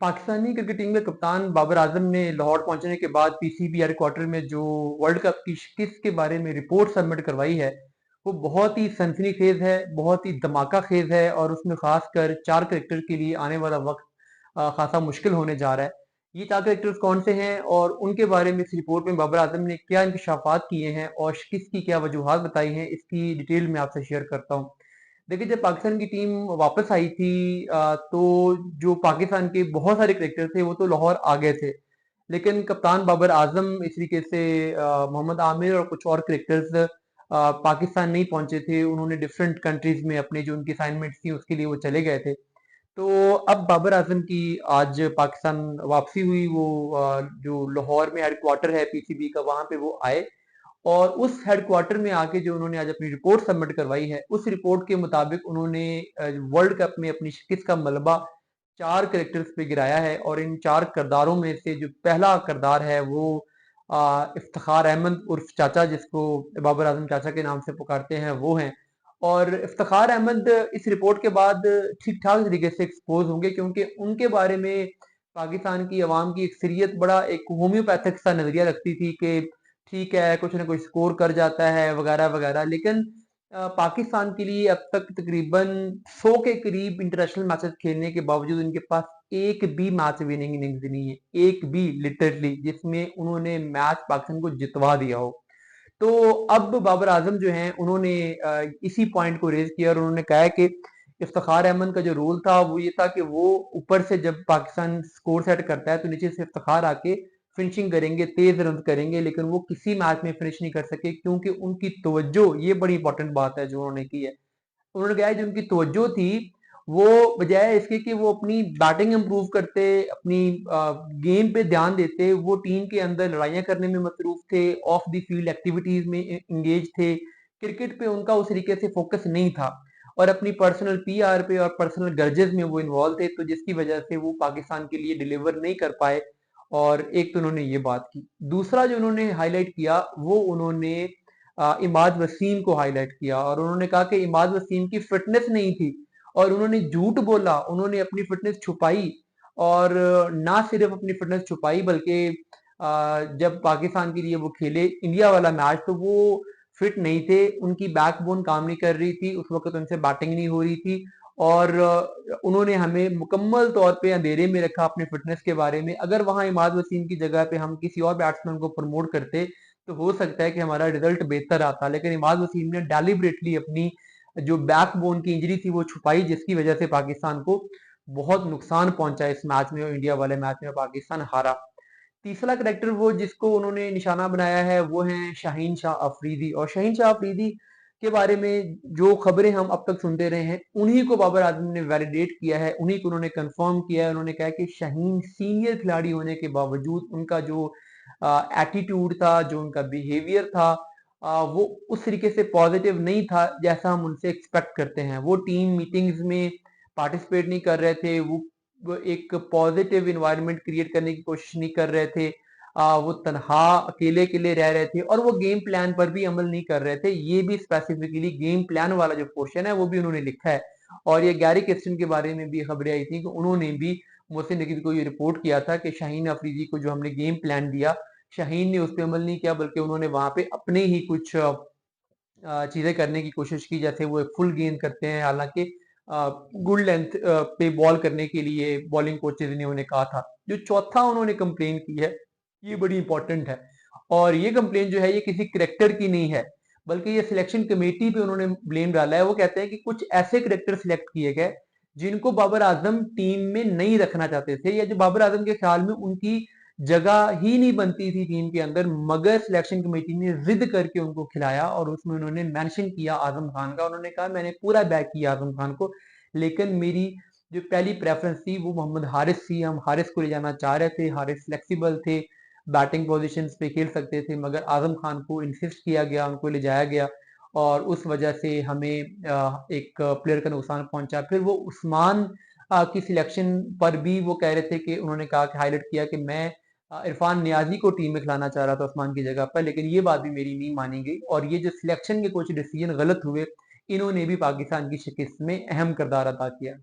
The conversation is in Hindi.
पाकिस्तानी क्रिकेट टीम के कप्तान बाबर आजम ने लाहौर पहुंचने के बाद पीसीबी हेडक्वार्टर में जो वर्ल्ड कप की शिकस्त के बारे में रिपोर्ट सबमिट करवाई है, वो बहुत ही सनसनीखेज है, बहुत ही धमाका खेज है और उसमें खासकर चार क्रिकेटर के लिए आने वाला वक्त खासा मुश्किल होने जा रहा है। ये चार क्रिकेटर्स कौन से हैं और उनके बारे में इस रिपोर्ट में बाबर आजम ने क्या इंकशाफात किए हैं और शिकस्त की क्या वजूहात बताई हैं, इसकी डिटेल में आपसे शेयर करता हूँ। देखिए, जब पाकिस्तान की टीम वापस आई थी तो जो पाकिस्तान के बहुत सारे क्रिकेटर थे वो तो लाहौर आ गए थे, लेकिन कप्तान बाबर आजम इस तरीके से मोहम्मद आमिर और कुछ और क्रिकेटर्स पाकिस्तान नहीं पहुंचे थे। उन्होंने डिफरेंट कंट्रीज में अपने जो उनकी असाइनमेंट्स थी उसके लिए वो चले गए थे। तो अब बाबर आजम की आज पाकिस्तान वापसी हुई। वो जो लाहौर में हेडक्वार्टर है पीसीबी का, वहां पे वो आए और उस हेडक्वार्टर में आके जो उन्होंने आज अपनी रिपोर्ट सबमिट करवाई है, उस रिपोर्ट के मुताबिक उन्होंने वर्ल्ड कप में अपनी शिकस्त का मलबा चार कैरेक्टर्स पे गिराया है और इन चार किरदारों में से जो पहला किरदार है वो इफ्तिखार अहमद उर्फ चाचा, जिसको बाबर आजम चाचा के नाम से पुकारते हैं, वो हैं। और इफ्तिखार अहमद इस रिपोर्ट के बाद ठीक ठाक तरीके से एक्सपोज होंगे, क्योंकि उनके बारे में पाकिस्तान की आवाम की अक्सरियत बड़ा एक होम्योपैथिक सा नजरिया रखती थी कि ठीक है, कुछ ना कुछ स्कोर कर जाता है वगैरह वगैरह। लेकिन पाकिस्तान के लिए अब तक तकरीबन 100 के करीब इंटरनेशनल मैचेस खेलने के बावजूद इनके पास एक भी मैच विनिंग इनिंग्स नहीं है, एक भी, लिटरली, जिसमें उन्होंने मैच पाकिस्तान को जितवा दिया हो। तो अब बाबर आजम जो हैं उन्होंने इसी पॉइंट को रेज किया और उन्होंने कहा है कि इफ्तिखार अहमद का जो रोल था वो ये था कि वो ऊपर से जब पाकिस्तान स्कोर सेट करता है तो नीचे से इफ्तिखार आके फिनिशिंग करेंगे, तेज रन करेंगे, लेकिन वो किसी मैच में फिनिश नहीं कर सके क्योंकि उनकी तवज्जो, ये बड़ी इंपॉर्टेंट बात है जो उन्होंने की है, उन्होंने कहा है जो उनकी तवज्जो थी वो बजाय इसके कि वो अपनी बैटिंग इंप्रूव करते, अपनी गेम पे ध्यान देते, वो टीम के अंदर लड़ाइयां करने में मसरूफ थे, ऑफ द फील्ड एक्टिविटीज में इंगेज थे। क्रिकेट पे उनका उस तरीके से फोकस नहीं था और अपनी पर्सनल पीआर पे और पर्सनल गर्जेस में वो इन्वॉल्व थे, तो जिसकी वजह से वो पाकिस्तान के लिए डिलीवर नहीं कर पाए। और एक तो उन्होंने ये बात की। दूसरा जो उन्होंने हाईलाइट किया वो उन्होंने इमाद वसीम को हाईलाइट किया और उन्होंने कहा कि इमाद वसीम की फिटनेस नहीं थी और उन्होंने झूठ बोला, उन्होंने अपनी फिटनेस छुपाई। और ना सिर्फ अपनी फिटनेस छुपाई बल्कि जब पाकिस्तान के लिए वो खेले इंडिया वाला मैच तो वो फिट नहीं थे, उनकी बैकबोन काम नहीं कर रही थी, उस वक्त उनसे बैटिंग नहीं हो रही थी और उन्होंने हमें मुकम्मल तौर पे अंधेरे में रखा अपने फिटनेस के बारे में। अगर वहां इमाद वसीम की जगह पे हम किसी और बैट्समैन को प्रमोट करते तो हो सकता है कि हमारा रिजल्ट बेहतर आता, लेकिन इमाद वसीम ने डेलिबरेटली अपनी जो बैकबोन की इंजरी थी वो छुपाई, जिसकी वजह से पाकिस्तान को बहुत नुकसान पहुंचा इस मैच में और इंडिया वाले मैच में पाकिस्तान हारा। तीसरा करेक्टर वो जिसको उन्होंने निशाना बनाया है वो है शाहीन शाह अफरीदी। और शाहीन शाह अफरीदी के बारे में जो खबरें हम अब तक सुनते रहे हैं उन्हीं को बाबर आजम ने वैलिडेट किया है, उन्हीं को उन्होंने कंफर्म किया है। उन्होंने कहा कि शाहीन सीनियर खिलाड़ी होने के बावजूद उनका जो एटीट्यूड था, जो उनका बिहेवियर था, वो उस तरीके से पॉजिटिव नहीं था जैसा हम उनसे एक्सपेक्ट करते हैं। वो टीम मीटिंग्स में पार्टिसिपेट नहीं कर रहे थे, वो एक पॉजिटिव इन्वायरमेंट क्रिएट करने की कोशिश नहीं कर रहे थे, वो तनहा अकेले अकेले रह रहे थे और वो गेम प्लान पर भी अमल नहीं कर रहे थे। ये भी स्पेसिफिकली गेम प्लान वाला जो पोर्शन है वो भी उन्होंने लिखा है। और ये गैरी किस्टन के बारे में भी खबरें आई थी कि उन्होंने भी मोहसिन नकीवी को ये रिपोर्ट किया था कि शाहीन अफरीदी को जो हमने गेम प्लान दिया, शाहीन ने उस पर अमल नहीं किया बल्कि उन्होंने वहां पे अपने ही कुछ चीजें करने की कोशिश की, जैसे वो एक फुल गेंद करते हैं, हालांकि गुड लेंथ पे बॉल करने के लिए बॉलिंग कोचेज ने उन्हें कहा था। जो चौथा उन्होंने कंप्लेन की है ये बड़ी इंपॉर्टेंट है और ये कंप्लेन जो है ये किसी करेक्टर की नहीं है बल्कि ये सिलेक्शन कमेटी पे उन्होंने ब्लेम डाला है। वो कहते हैं कि कुछ ऐसे करेक्टर सिलेक्ट किए गए जिनको बाबर आजम टीम में नहीं रखना चाहते थे या जो बाबर आजम के ख्याल में उनकी जगह ही नहीं बनती थी टीम के अंदर, मगर सिलेक्शन कमेटी ने जिद करके उनको खिलाया और उसमें उन्होंने मेंशन किया आजम खान का। उन्होंने कहा मैंने पूरा बैक किया आजम खान को, लेकिन मेरी जो पहली प्रेफरेंस थी वो मोहम्मद हारिस थी, हम हारिस को ले जाना चाह रहे थे, हारिस फ्लेक्सिबल थे, बैटिंग पोजीशन पे खेल सकते थे, मगर आजम खान को इंसिस्ट किया गया, उनको ले जाया गया और उस वजह से हमें एक प्लेयर का नुकसान पहुंचा। फिर वो उस्मान की सिलेक्शन पर भी वो कह रहे थे कि उन्होंने कहा कि हाईलाइट किया कि मैं इरफान नियाजी को टीम में खिलाना चाह रहा था उस्मान की जगह पर, लेकिन ये बात भी मेरी नहीं मानी गई और ये जो सिलेक्शन के कुछ डिसीजन गलत हुए इन्होंने भी पाकिस्तान की शिकस्त में अहम किरदार अदा किया।